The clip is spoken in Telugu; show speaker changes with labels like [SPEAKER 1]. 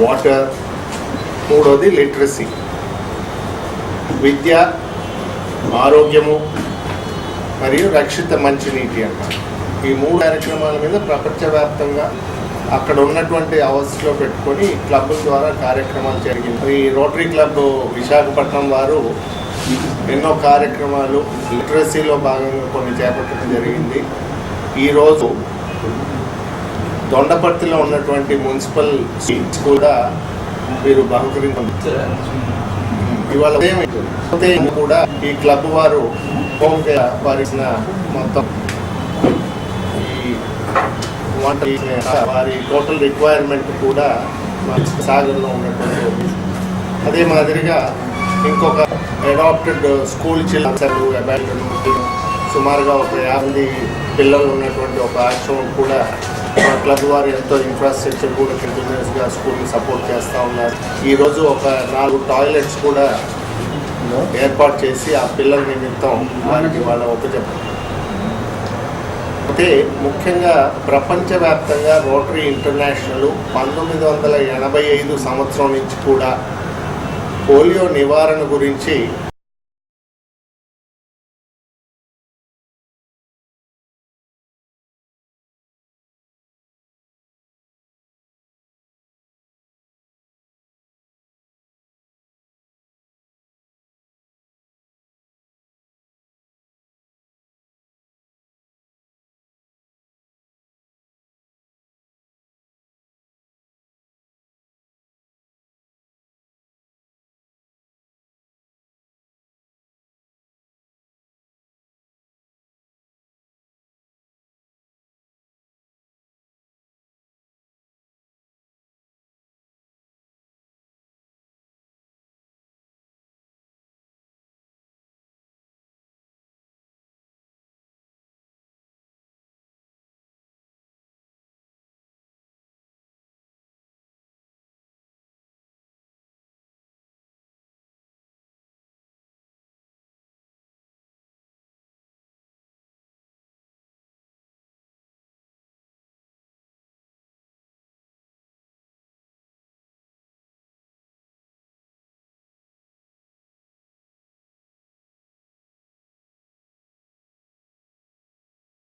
[SPEAKER 1] వాటర్, మూడోది లిటరసీ, విద్య, ఆరోగ్యము మరియు రక్షిత మంచినీటి అన్నమాట. ఈ 3 కార్యక్రమాల మీద ప్రపంచవ్యాప్తంగా అక్కడ ఉన్నటువంటి అవర్స్లో పెట్టుకొని క్లబ్బుల ద్వారా కార్యక్రమాలు జరిగింది. ఈ రోటరీ క్లబ్ విశాఖపట్నం వారు ఎన్నో కార్యక్రమాలు లిటరసీలో భాగంగా కొన్ని చేపట్టడం జరిగింది. ఈరోజు దొండపర్తిలో ఉన్నటువంటి మున్సిపల్ సీట్స్ కూడా వీరు బహుకరించారు. ఇవాళ ఉదయం కూడా ఈ క్లబ్ వారు వారిసిన మొత్తం వారి టోటల్ రిక్వైర్మెంట్ కూడా సాగర్లో ఉన్నటువంటి. అదే మాదిరిగా ఇంకొక అడాప్టెడ్ స్కూల్ చిల్డ్రన్ సుమారుగా ఒక 50 పిల్లలు ఉన్నటువంటి ఒక ఆశ్రమం కూడా మా క్లబ్ వారు ఎంతో ఇన్ఫ్రాస్ట్రక్చర్ కూడా కంటిన్యూస్గా స్కూల్ని సపోర్ట్ చేస్తూ ఉన్నారు. ఈరోజు ఒక 4 టాయిలెట్స్ కూడా ఏర్పాటు చేసి ఆ పిల్లల నిమిత్తం వారికి వాళ్ళ ఒప్పచెప్పారు. అయితే ముఖ్యంగా ప్రపంచవ్యాప్తంగా రోటరీ ఇంటర్నేషనల్ 1985 సంవత్సరం నుంచి కూడా పోలియో నివారణ గురించి